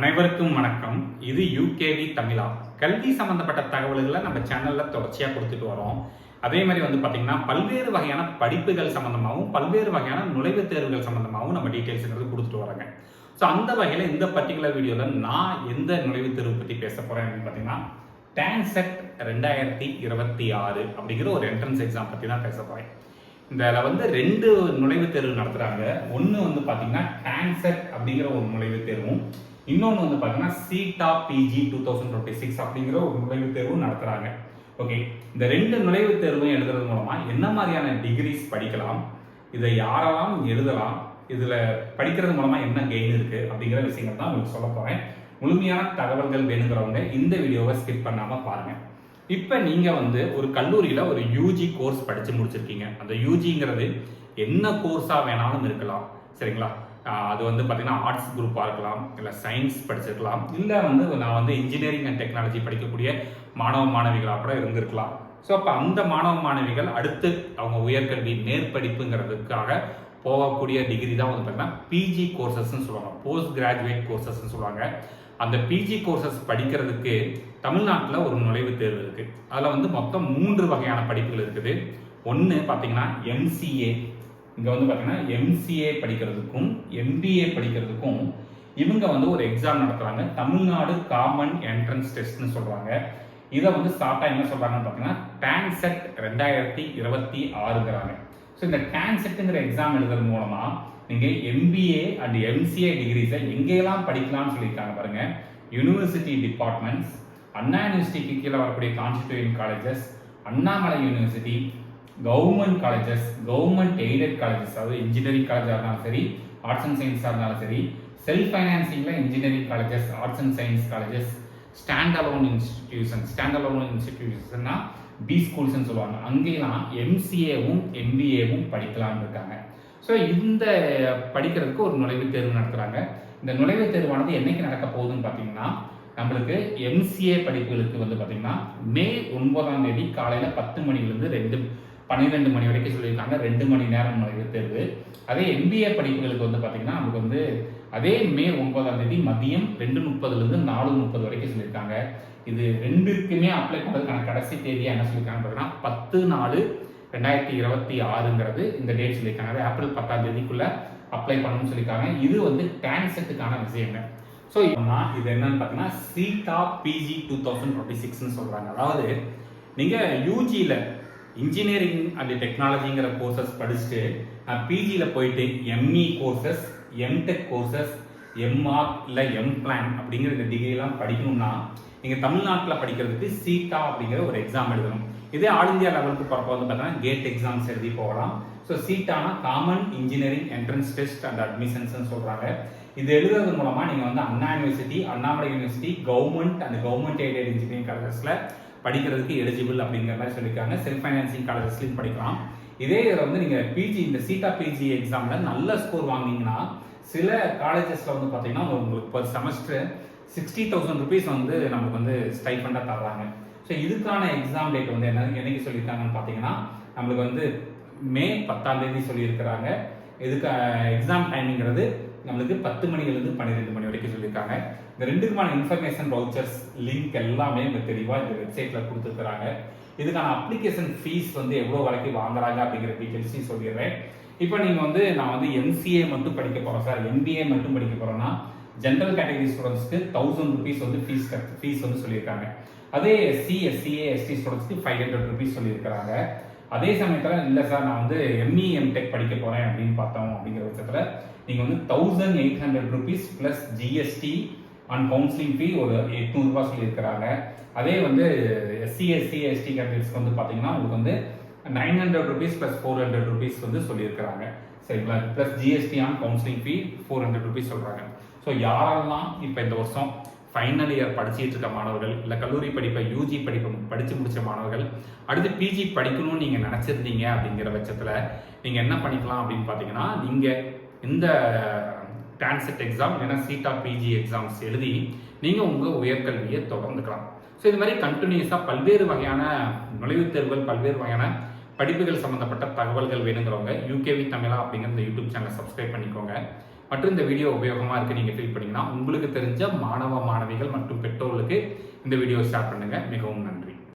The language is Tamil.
அனைவருக்கும் வணக்கம். இது யூகேவி தமிழா. கல்வி சம்பந்தப்பட்ட தகவல்களை நம்ம சேனல்ல தொடர்ச்சியா கொடுத்துட்டு வரோம். அதே மாதிரி பாத்தீங்கன்னா பல்வேறு வகையான படிப்புகள் சம்பந்தமாகவும் பல்வேறு வகையான நுழைவுத் தேர்வுகள் சம்பந்தமாகவும் நம்ம டீடைல்ஸ் கொடுத்துட்டு வராங்க. ஸோ அந்த வகையில இந்த பர்டிகுலர் வீடியோல நான் எந்த நுழைவுத் தேர்வு பத்தி பேச போறேன் அப்படின்னு பாத்தீங்கன்னா டான்செட் 2026 அப்படிங்கிற ஒரு என்ட்ரன்ஸ் எக்ஸாம் பத்தி தான் பேச போறேன். இதுல ரெண்டு நுழைவுத் தேர்வு நடத்துறாங்க. ஒன்னு பாத்தீங்கன்னா டான்செட் அப்படிங்கிற ஒரு நுழைவுத் தேர்வும், இன்னொன்று பார்த்தீங்கன்னா சீட்டா பிஜி 2026 அப்படிங்கிற ஒரு நுழைவுத் தேர்வும் நடத்துறாங்க. ஓகே, இந்த ரெண்டு நுழைவுத் தேர்வும் எழுதுறது மூலமா என்ன மாதிரியான டிகிரிஸ் படிக்கலாம், இதை யாரெல்லாம் எழுதலாம், இதுல படிக்கிறது மூலமா என்ன கெயின் இருக்கு அப்படிங்கிற விஷயங்கள் தான் உங்களுக்கு சொல்ல போறேன். முழுமையான தகவல்கள் வேணுங்கிறவங்க இந்த வீடியோவை ஸ்கிப் பண்ணாம பாருங்க. இப்ப நீங்க ஒரு கல்லூரியில ஒரு யூஜி கோர்ஸ் படிச்சு முடிச்சிருக்கீங்க. அந்த யூஜிங்கிறது என்ன கோர்ஸா வேணாலும் இருக்கலாம், சரிங்களா? அது பார்த்தீங்கன்னா ஆர்ட்ஸ் குரூப்பாக இருக்கலாம், இல்லை சயின்ஸ் படிச்சிருக்கலாம், இல்லை நான் இன்ஜினியரிங் அண்ட் டெக்னாலஜி படிக்கக்கூடிய மாணவ மாணவிகளாக கூட இருந்திருக்கலாம். ஸோ அப்போ அந்த மாணவ மாணவிகள் அடுத்து அவங்க உயர்கல்வி மேற்படிப்புங்கிறதுக்காக போகக்கூடிய டிகிரி தான் பார்த்தீங்கன்னா பிஜி கோர்சஸ்ன்னு சொல்லுவாங்க, போஸ்ட் கிராஜுவேட் கோர்சஸ்ன்னு சொல்லுவாங்க. அந்த பிஜி கோர்சஸ் படிக்கிறதுக்கு தமிழ்நாட்டில் ஒரு நுழைவுத் தேர்வு இருக்கு. அதில் மொத்தம் 3 வகையான படிப்புகள் இருக்குது. ஒன்று பார்த்தீங்கன்னா எம்சிஏ. இங்கே பார்த்தீங்கன்னா எம்சிஏ படிக்கிறதுக்கும் எம்பிஏ படிக்கிறதுக்கும் இவங்க ஒரு எக்ஸாம் நடத்துறாங்க. தமிழ்நாடு காமன் என்ட்ரன்ஸ் டெஸ்ட்னு சொல்றாங்க. இதை ஷார்ட்டா என்ன சொல்றாங்கன்னு பார்த்தீங்கன்னா டான்செட் 2026ங்கிறாங்க. ஸோ இந்த டான்செட்டுங்கிற எக்ஸாம் எழுதுறது மூலமா நீங்க எம்பிஏ அண்ட் எம்சிஏ டிகிரிஸை எங்கெல்லாம் படிக்கலாம்னு சொல்லியிருக்காங்க பாருங்க. யூனிவர்சிட்டி டிபார்ட்மெண்ட்ஸ், அண்ணா யூனிவர்சிட்டிக்கு கீழே வரக்கூடிய constituent colleges, Annamalai university, government colleges, government aided colleges, அதாவது இன்ஜினியரிங் காலேஜாக இருந்தாலும் சரி, ஆர்ட்ஸ் அண்ட் சயின்ஸாக இருந்தாலும் சரி, செல்ஃப் ஃபைனான்சிங்ல engineering colleges, arts and science colleges, stand alone இன்ஸ்டிடியூஷன்னா பி ஸ்கூல்ஸ்ன்னு சொல்லுவாங்க. அங்கேலாம் எம்சிஏவும் எம்பிஏவும் படிக்கலாம்னு இருக்காங்க. ஸோ இந்த படிக்கிறதுக்கு ஒரு நுழைவுத் தேர்வு நடத்துகிறாங்க. இந்த நுழைவுத் தேர்வானது என்னைக்கு நடக்க போகுதுன்னு பார்த்தீங்கன்னா நம்மளுக்கு எம்சிஏ படிப்புகளுக்கு பார்த்தீங்கன்னா மே 9ஆம் தேதி காலையில் 10 மணிலிருந்து 12 மணி வரைக்கும் சொல்லியிருக்காங்க. 2 மணி நேரம் நுழைவுத் தேர்வு. அதே எம்பிஏ படிப்புகளுக்கு பார்த்தீங்கன்னா நமக்கு அதே மே 9ஆம் தேதி மதியம் 2:30லிருந்து 4:30 வரைக்கும் சொல்லியிருக்காங்க. இது ரெண்டுக்குமே அப்ளை பண்ணுறதுக்கான கடைசி தேதியாக என்ன சொல்லியிருக்காங்க பார்த்தீங்கன்னா 10/4/2026ங்கிறது இந்த டேட் சொல்லியிருக்காங்க. ஏப்ரல் 10ஆம் தேதிக்குள்ள அப்ளை பண்ணணும்னு சொல்லியிருக்காங்க. இது டான்செட்டுக்கான விஷயங்க. ஸோ இது என்னன்னு பார்த்தீங்கன்னா சீட்டா பிஜி 2026ன்னு சொல்றாங்க. அதாவது நீங்க யூஜியில் இன்ஜினியரிங் அண்ட் டெக்னாலஜிங்கிற கோர்சஸ் படிச்சுட்டு பிஜியில் போயிட்டு எம்இ கோர்சஸ், எம்டெக் கோர்சஸ், எம்ஆர் இல்லை எம்பிளான் அப்படிங்கிற இந்த டிகிரிலாம் படிக்கணும்னா நீங்கள் தமிழ்நாட்டில் படிக்கிறதுக்கு சீட்டா அப்படிங்கிற ஒரு எக்ஸாம் எழுதணும். இதே ஆல் இந்தியா லெவலுக்கு போகிறப்ப பார்த்தீங்கன்னா கேட் எக்ஸாம்ஸ் எழுதி போகலாம். ஸோ சீட்டானா common engineering entrance test and admissions சொல்கிறாங்க. இது எழுதுறது மூலமாக நீங்கள் Anna university, Annamalai university, government and government aided engineering காலேஜஸில் படிக்கிறதுக்கு எலிஜிபிள் அப்படிங்கிற மாதிரி சொல்லியிருக்காங்க. செல்ஃப் ஃபைனான்சிங் காலேஜஸ்லையும் படிக்கலாம். இதே இதில் நீங்கள் பிஜி, இந்த சீட்டா பிஜி எக்ஸாமில் நல்ல ஸ்கோர் வாங்கினீங்கன்னா சில காலேஜஸில் பார்த்தீங்கன்னா உங்களுக்கு பர் செமஸ்டர் 60,000 rupees நமக்கு ஸ்டைஃபண்டாக தர்றாங்க. ஸோ இதுக்கான எக்ஸாம் டேட் என்னைக்கு சொல்லியிருக்காங்கன்னு பார்த்தீங்கன்னா நம்மளுக்கு மே 10ஆம் தேதி சொல்லியிருக்கிறாங்க. இதுக்கு எக்ஸாம் டைமிங்கிறது நம்மளுக்கு 10 மணிலிருந்து 12 மணி வரைக்கும் சொல்லியிருக்காங்க. இந்த ரெண்டுக்குமான இன்ஃபர்மேஷன் வவுச்சர்ஸ் லிங்க் எல்லாமே தெளிவாக இந்த வெப்சைட்டில் கொடுத்துருக்குறாங்க. இதுக்கான அப்ளிகேஷன் ஃபீஸ் எவ்வளோ வரைக்கும் வாங்குறாங்க அப்படிங்கிற டீட்டெயில்ஸையும் சொல்லிடுறேன். இப்போ நீங்கள் நான் எம்சிஏ மட்டும் படிக்க போகிறோம் சார், எம்பிஏ மட்டும் படிக்க போகிறோன்னா ஜென்ரல் கேட்டகரி ஸ்டூடெண்ட்ஸ்க்கு 1000 rupees ஃபீஸ் சொல்லியிருக்காங்க. அதே எஸ்சி, எஸ்சிஏ, எஸ்டி ஸ்டூடெண்ட்ஸ்க்கு 500 rupees சொல்லியிருக்கிறாங்க. அதே சமயத்தில் இல்லை சார் நான் எம்இ எம்டெக் படிக்க போகிறேன் அப்படின்னு பார்த்தோம் அப்படிங்கிற பட்சத்தில் நீங்கள் 1800 rupees plus GST and counselling ஃபீ ஒரு 800 ரூபா சொல்லியிருக்கிறாங்க. அதே எஸ்சி, எஸ்சி, எஸ்டி கேண்டிடேட்ஸ்க்கு பார்த்தீங்கன்னா உங்களுக்கு 900 rupees ப்ளஸ் 400 rupees சொல்லியிருக்கிறாங்க. சரிங்களா? Plus GST on counselling fee 400 rupees சொல்கிறாங்க. ஸோ யாரெல்லாம் இப்போ இந்த வருஷம் ஃபைனல் இயர் படிச்சுட்டு இருக்க மாணவர்கள், இல்லை கல்லூரி படிப்பை யூஜி படிப்பை படித்து முடிச்ச மாணவர்கள் அடுத்து பிஜி படிக்கணும்னு நீங்கள் நினச்சிருந்தீங்க அப்படிங்கிற பட்சத்தில் நீங்கள் என்ன பண்ணிக்கலாம் அப்படின்னு பார்த்தீங்கன்னா நீங்கள் இந்த டான்செட் எக்ஸாம் இல்லைன்னா சீட்டா பிஜி எக்ஸாம்ஸ் எழுதி நீங்கள் உங்கள் உயர்கல்வியை தொடர்ந்துக்கலாம். ஸோ இது மாதிரி கண்டினியூஸாக பல்வேறு வகையான நுழைவுத் தேர்வுகள், பல்வேறு வகையான படிப்புகள் சம்மந்தப்பட்ட தகவல்கள் வேணுங்கிறவங்க யூகேவி தமிழா அப்படிங்கிற இந்த யூடியூப் சேனலை சப்ஸ்கிரைப் பண்ணிக்கோங்க. மற்றும் இந்த வீடியோ உபயோகமாக இருக்குது நீங்கள் ஃபீல் பண்ணீங்கன்னா உங்களுக்கு தெரிஞ்ச மாணவ மாணவிகள் மற்றும் பெற்றோர்களுக்கு இந்த வீடியோ ஷேர் பண்ணுங்கள். மிகவும் நன்றி.